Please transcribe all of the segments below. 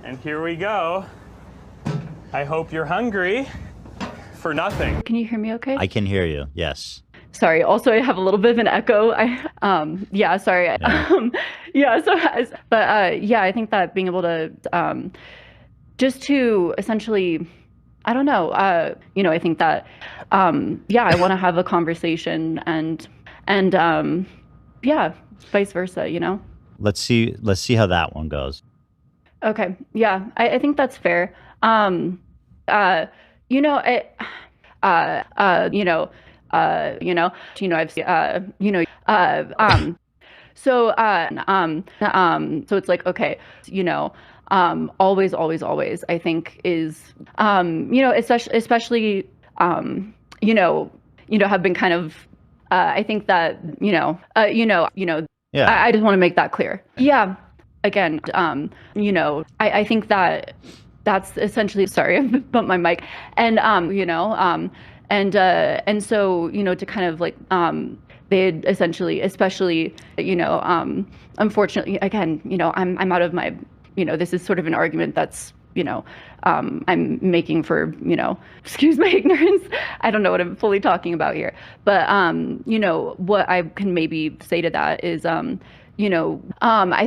And here we go. I hope you're hungry for nothing. Can you hear me okay? I can hear you. Yes. Sorry. Also, I have a little bit of an echo. Yeah, sorry. Yeah. Yeah, yeah, I think that being able to, just to essentially, I don't know, I think that, yeah, I want to have a conversation and yeah, vice versa. Let's see how that one goes. Okay. Yeah, I think that's fair. You know, it, I've, so it's like, okay, always, I think is, especially, have been kind of, I think that, Yeah. I just want to make that clear. Yeah. Again, I think that that's essentially, sorry, I bumped my mic. And, and so, to kind of like, they had essentially, especially, unfortunately, again, I'm out of my, this is sort of an argument that's, I'm making for, excuse my ignorance. I don't know what I'm fully talking about here. But, what I can maybe say to that is, I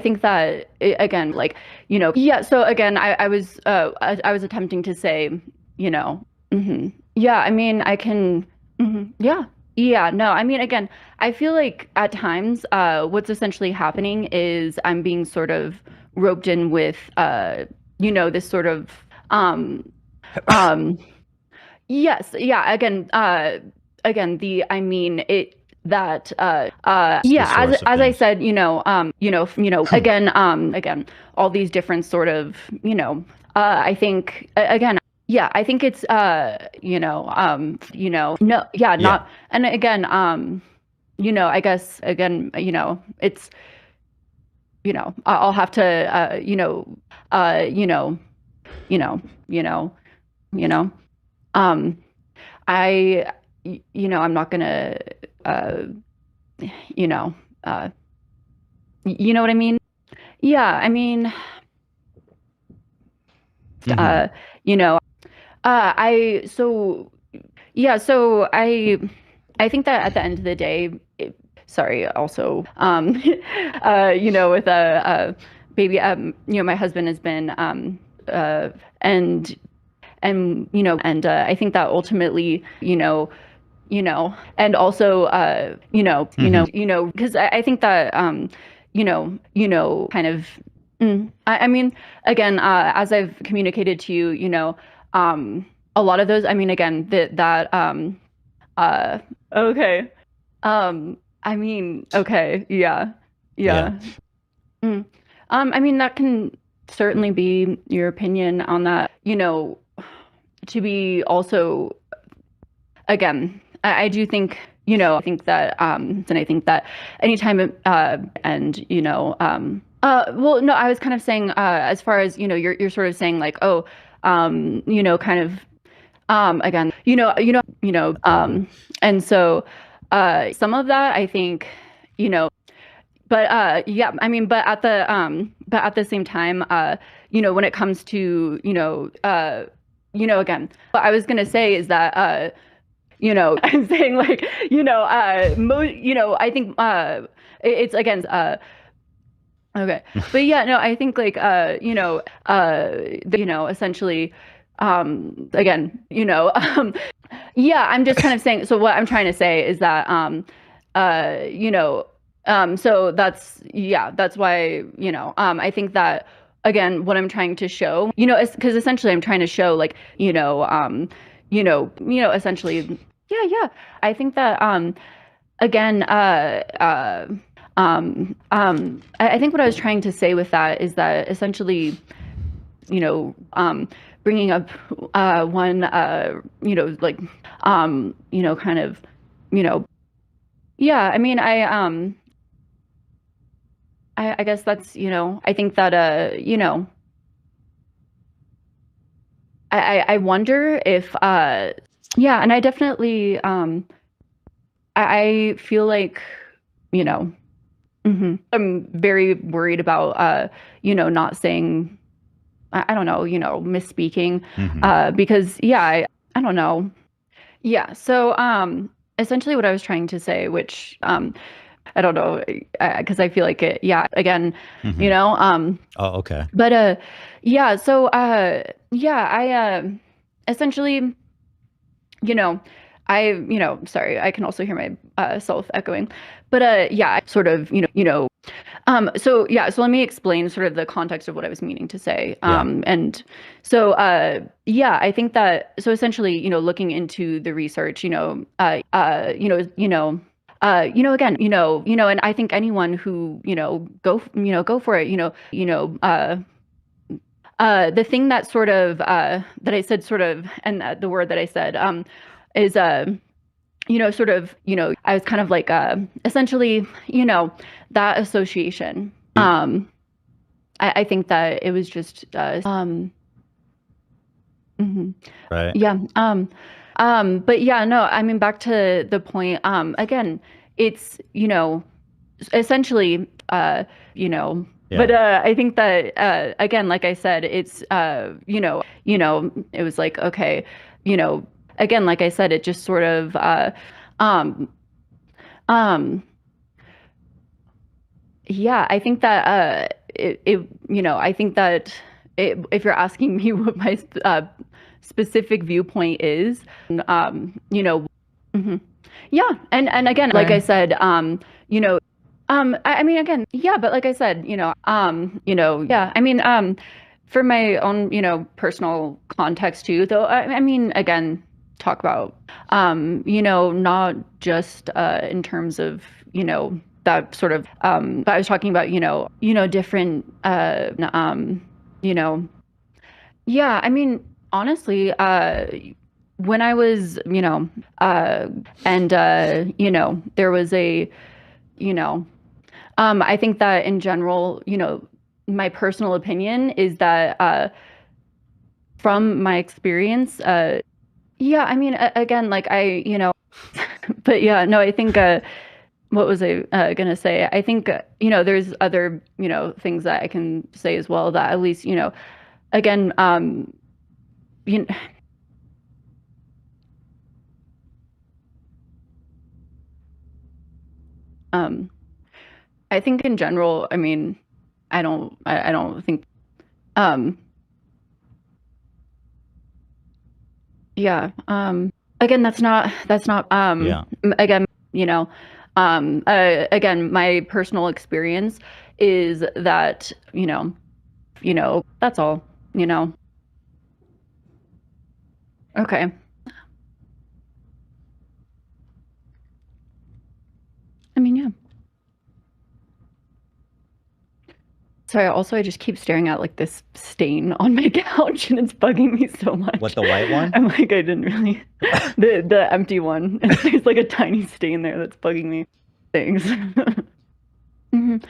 think that again, like, yeah. So again, I was attempting to say, yeah. I mean, I can, yeah, yeah. No, I mean, again, I feel like at times, what's essentially happening is I'm being sort of roped in with, this sort of, um, yes, yeah. Again, I mean, it that yeah, as I said, again, all these different sort of, I think again, yeah, I think it's no, yeah, not, and again, I guess again, it's, I'll have to, you know, I, I'm not gonna, uh, you know, uh, you know what I mean? Yeah, I mean, Mhm. you know, I, so, yeah, so I think that at the end of the day, sorry, also, with a baby, my husband has been, and I think that ultimately, and also, because I think that, kind of, I mean, again, as I've communicated to you, a lot of those, I mean, again, uh, okay, I mean, okay, yeah, Yeah. yeah. Mm. I mean, that can certainly be your opinion on that, to be also, again, I do think, I think that, and I think that anytime, and, well, no, I was kind of saying, as far as, you're sort of saying like, oh, kind of, again, and so, some of that, I think, but, yeah, I mean, but at the same time, when it comes to, again, what I was gonna say is that, I'm saying like, I think, it's again, okay, but yeah, no, I think like, essentially, again, yeah, I'm just kind of saying, so what I'm trying to say is that, so that's why, I think that, again, what I'm trying to show, because essentially I'm trying to show like, essentially, yeah. I think that, again, I think what I was trying to say with that is that essentially, bringing up, one, like, kind of, yeah, I mean, I guess that's, I think that, I wonder if, yeah, and I definitely, I feel like, I'm very worried about, not saying, I don't know, misspeaking, Mm-hmm. because I don't know. Yeah. So essentially what I was trying to say, which I don't know, because I feel like it, yeah, again, Mm-hmm. Oh, okay. but yeah, so I essentially, you know, sorry, I can also hear my self echoing, but I sort of, so yeah, so let me explain sort of the context of what I was meaning to say. Yeah. And so I think that so essentially, looking into the research, again, and I think anyone who, go for it, the thing that sort of that I said sort of, and the word that I said is sort of, I was kind of like essentially, that association. I think that it was just mhm. Right. Yeah. But yeah, no, I mean back to the point. Again, it's, essentially, but Yeah. I think that again, like I said, it's it was like, okay, again, like I said, it just sort of um um yeah, I think that I think that if you're asking me what my specific viewpoint is, mhm. Yeah, and again, like I Okay. said, I mean, again, yeah, but like I said, yeah, I mean, for my own, personal context too, though, I mean, again, talk about, not just in terms of, that sort of, but I was talking about, different, you know, yeah, I mean, honestly, when I was, and, there was a, you know, I think that in general, my personal opinion is that from my experience, yeah, I mean, again, like but yeah, no, I think, what was I gonna say? I think, there's other, things that I can say as well that at least, again, you um, I think in general, I mean, I don't think, um, yeah, again, that's not, Yeah. again, again, my personal experience is that, that's all, you know. Okay. I mean, yeah. Sorry, also, I just keep staring at like this stain on my couch and it's bugging me so much. What, the white one? I'm like, I didn't really the empty one. There's like a tiny stain there that's bugging me. Thanks. Mhm.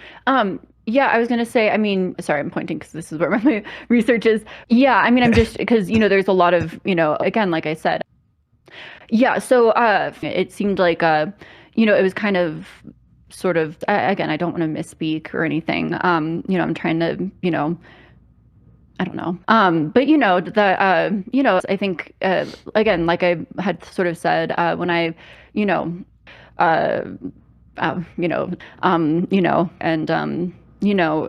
Yeah, I was gonna say, I mean, sorry, I'm pointing because this is where my research is. Yeah, I mean, I'm just because, there's a lot of, again, like I said, yeah, so it seemed like it was kind of sort of again, I don't want to misspeak or anything. I'm trying to, I don't know. But I think again, like I had sort of said when I, you know, uh, and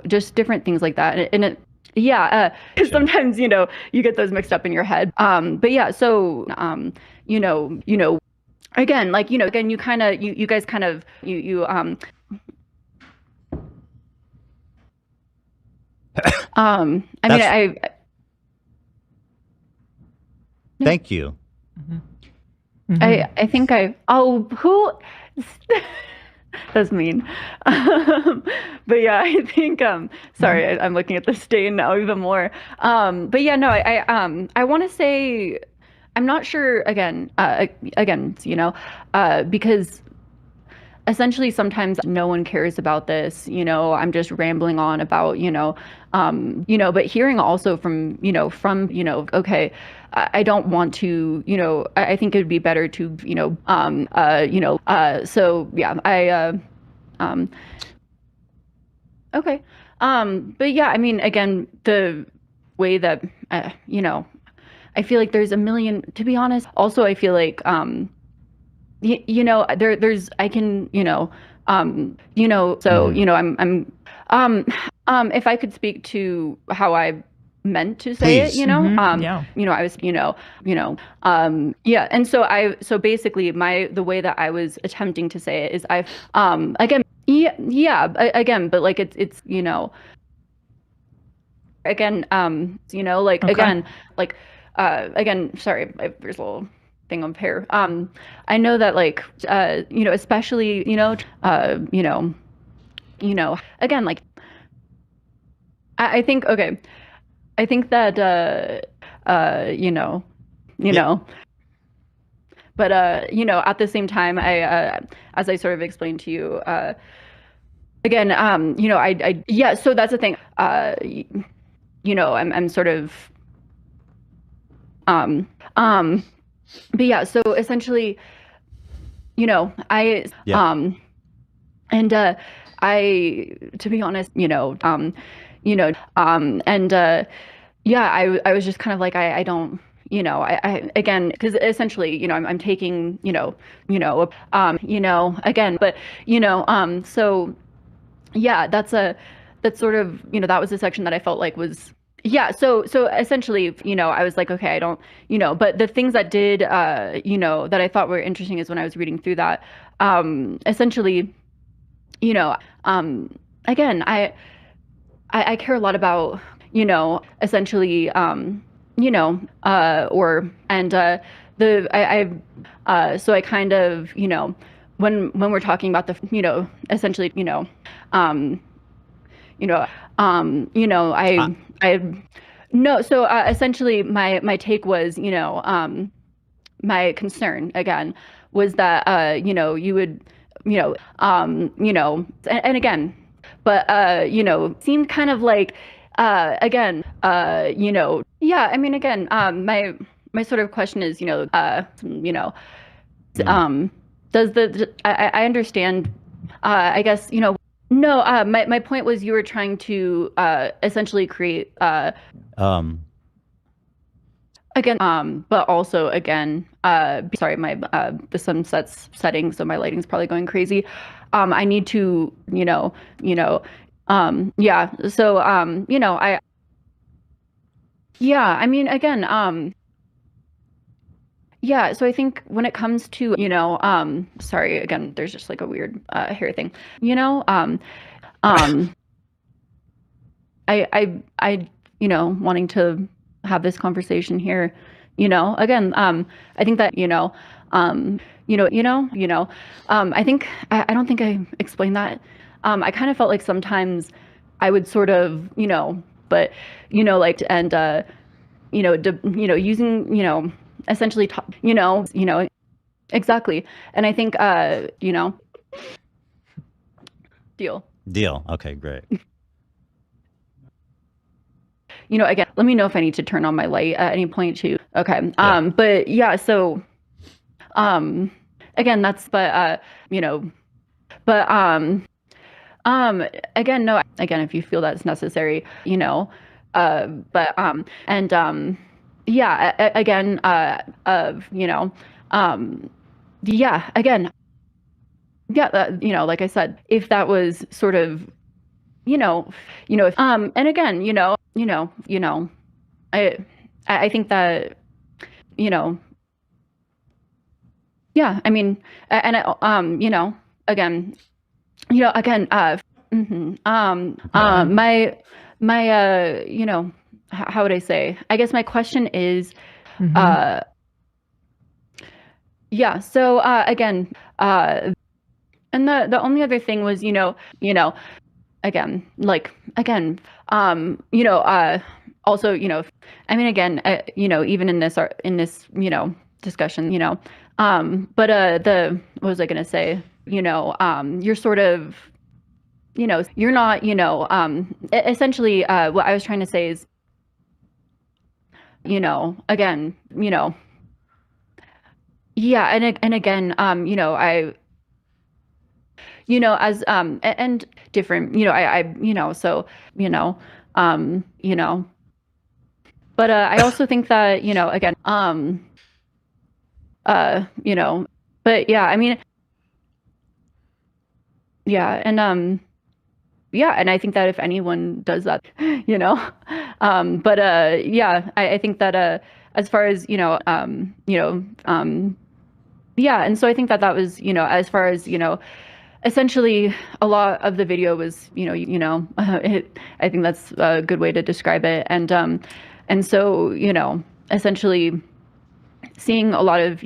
just different things like that, and it. Yeah, 'cause Sure. sometimes you get those mixed up in your head. But yeah, so again, like again, you kind of you guys kind of I mean, That's Yeah. Thank you. I think who that's mean. But yeah, I think sorry, I'm looking at the stain now even more. But yeah, no, I want to say I'm not sure again, because essentially sometimes no one cares about this, I'm just rambling on about, but hearing also from, okay, I don't want to, I think it would be better to, so yeah, um, okay. But yeah, I mean, again, way that, I feel like there's a million, to be honest. Also, I feel like, there's, I can, so, if I could speak to how I meant to say Please. it, I was, yeah. And so basically the way that I was attempting to say it is again, again, but like it's, again, like, Okay. again, like, again, sorry, there's a little thing of hair. I know that, like, especially, again, like, I think, okay, I think that, but, at the same time, as I sort of explained to you, again, yeah, so that's the thing, I'm sort of, but yeah, so essentially, to be honest, yeah, I was just kind of like, I don't, I again, because essentially, I'm taking, again, but, so yeah, that's sort of, that was the section that I felt like was, yeah, so essentially, I was like, okay, I don't, but the things that did, that I thought were interesting is when I was reading through that, essentially, again, I care a lot about, essentially, so I kind of, when we're talking about the, essentially, no, so essentially my take was, my concern again was that, you would, and again, but, seemed kind of like, again, yeah, I mean, again, my sort of question is, does I understand, I guess, no, my point was you were trying to essentially create again, but also again, sorry, my the sunset's setting, so my lighting's probably going crazy. I need to, yeah, so yeah, I mean, again, yeah, so I think when it comes to, sorry, again, there's just like a weird hair thing, I wanting to have this conversation here, again, I think that, I think, I don't think I explained that. I kind of felt like sometimes I would sort of, but, like, and, using, essentially, exactly. And I think, deal. Okay, great. Again, let me know if I need to turn on my light at any point too. Okay. But yeah, so, again, that's, but, but, again, no, again, if you feel that's necessary, but, and, yeah, again, yeah, again, yeah, like I said, if that was sort of, if, and again, I think that, yeah, I mean, and, again, again, my, how would I say? I guess my question is, yeah. So again, and the only other thing was, again, like again, also, I mean, again, even in this discussion, but what was I gonna say? You're sort of, you're not, essentially, what I was trying to say is, again, yeah, and again, I, as, and different, so, But I also think that, you know, again, you know, but yeah, I mean, yeah, and I think that if anyone does that, you know, but yeah, I think that as far as, yeah, and so I think that that was, you know, as far as, you know, essentially a lot of the video was, I think that's a good way to describe it. And so, you know, essentially seeing a lot of,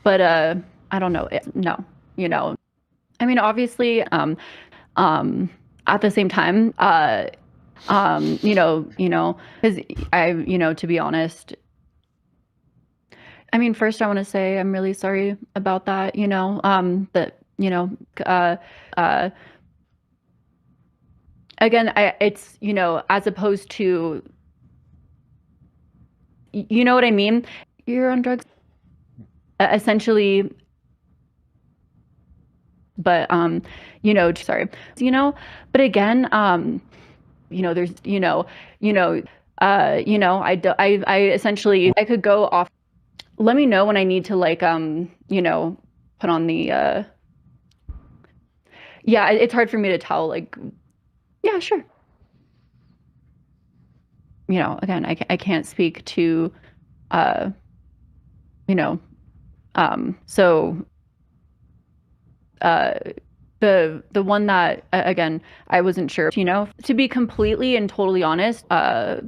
but I don't know, no, you know, I mean, obviously, at the same time, because to be honest, I mean, first I want to say I'm really sorry about that, that, again, it's, as opposed to, you know what I mean? You're on drugs, essentially, but, sorry, but again, there's, I essentially, I could go off. Let me know when I need to, like, put on the, yeah, it's hard for me to tell, like, yeah, sure. Again, I can't speak to, so, the one that, again, I wasn't sure, to be completely and totally honest, where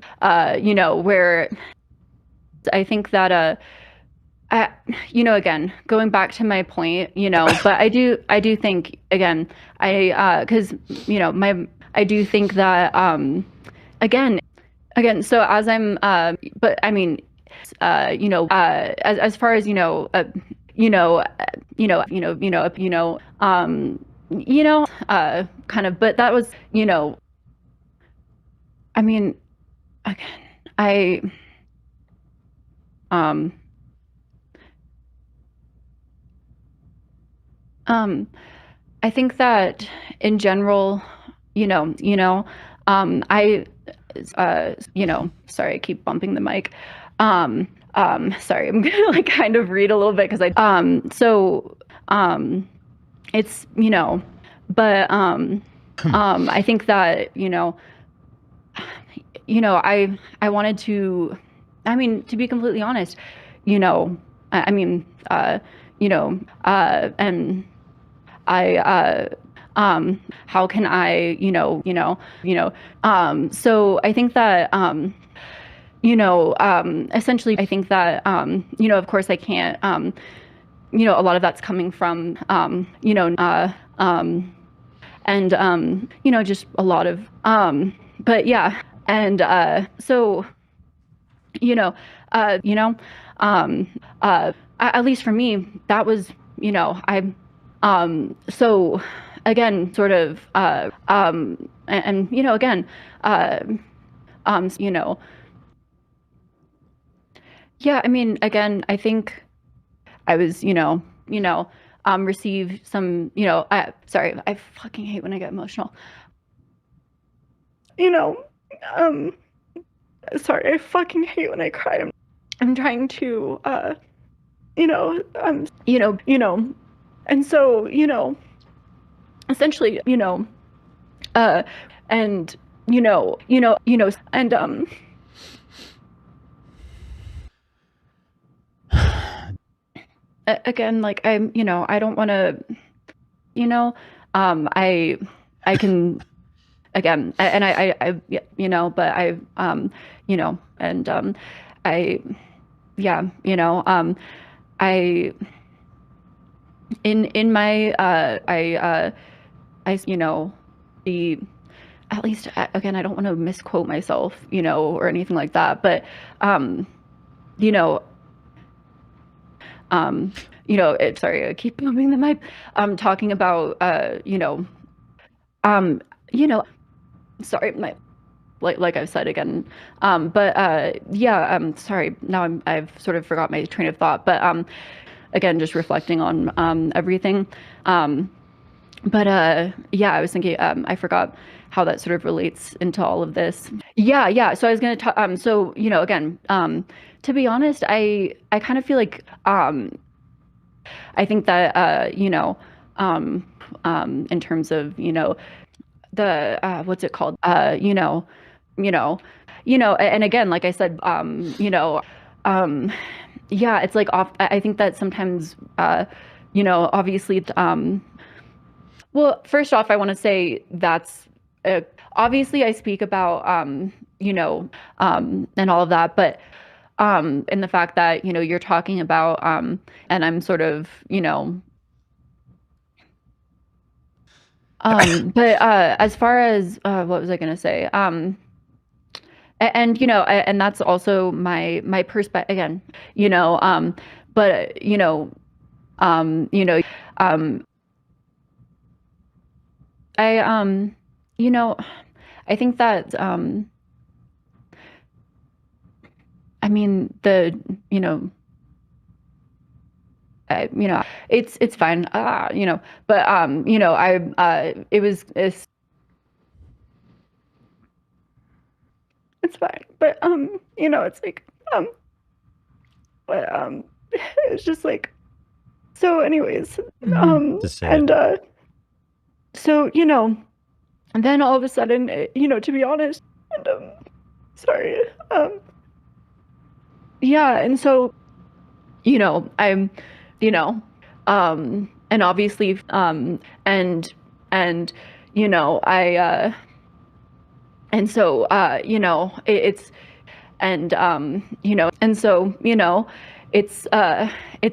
I think that, again, going back to my point, but I do think, again, cause, I do think that, again, so as I'm, but I mean, as far as, kind of, but that was, I mean, again, I think that in general, I, sorry, I keep bumping the mic. Sorry, I'm gonna like kind of read a little bit because it's, but, I think that, I wanted to, I mean, to be completely honest, I mean, and how can I, so I think that, essentially, I think that, of course I can't, a lot of that's coming from, and, just a lot of, but yeah, and, so, at least for me, that was, so again, sort of, and, again, yeah, I mean, again, I think I was, receive some, sorry, I fucking hate when I get emotional. Sorry, I fucking hate when I cry. I'm trying to, and so, essentially, and, and, again, like, I'm, I don't want to, I can, again, and I, but I, and, I, yeah, I, in my, the, at least, again, I don't want to misquote myself, or anything like that, but, sorry, I keep moving the mic. Talking about, sorry, my, like I've said again, but yeah, sorry. Now I've sort of forgot my train of thought, but again, just reflecting on everything. but yeah, I was thinking, I forgot how that sort of relates into all of this. Yeah. So I was gonna talk. So again, to be honest, I kind of feel like I think that in terms of the what's it called? And again, like I said, yeah, it's like off. I think that sometimes, obviously, well, first off, I want to say that's obviously I speak about, and all of that, but in the fact that, you're talking about, and I'm sort of, but as far as what was I going to say? And that's also my perspective again, but I I think that I mean the it's fine, but it's fine, but it's like but it's just like, so anyways, To say and so and then all of a sudden, to be honest, and sorry, yeah, and so I'm and obviously and I and so it's and and so it's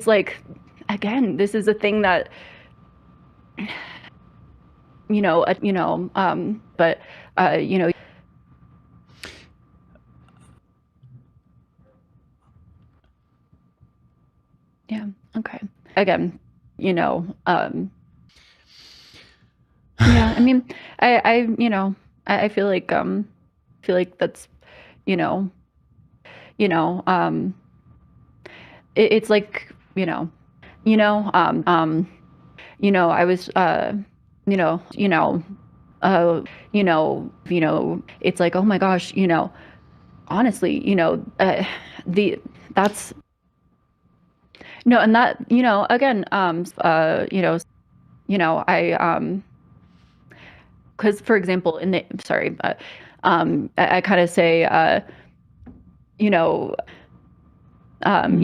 like, again, this is a thing that but yeah, okay, again, yeah, I mean, I feel like that's you know it's like I was it's like, oh my gosh, honestly, the that's no, and that again, I because, for example, in the sorry, but I kind of say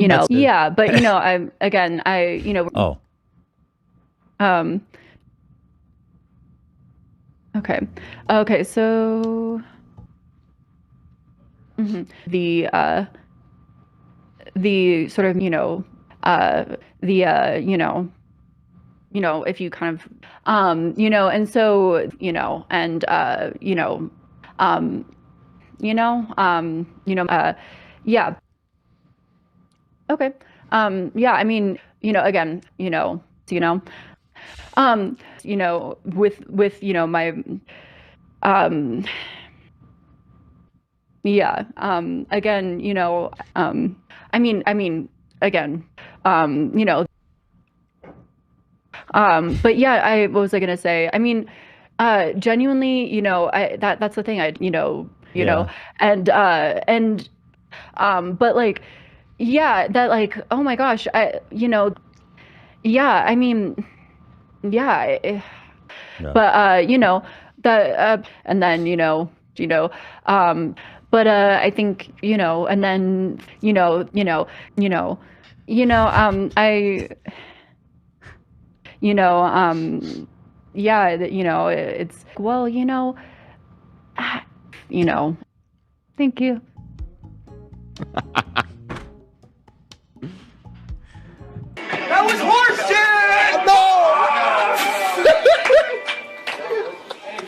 That's good. yeah, but I again I Oh, okay, so the sort of the if you kind of and so and yeah, okay, yeah, I mean again with my yeah, again I mean again but yeah, what was I gonna say? I mean, genuinely, that's the thing. yeah. And but like, yeah, that like, oh my gosh, yeah, I mean, yeah, Yeah. but that and then but I think and then I yeah, it's well, ah, thank you.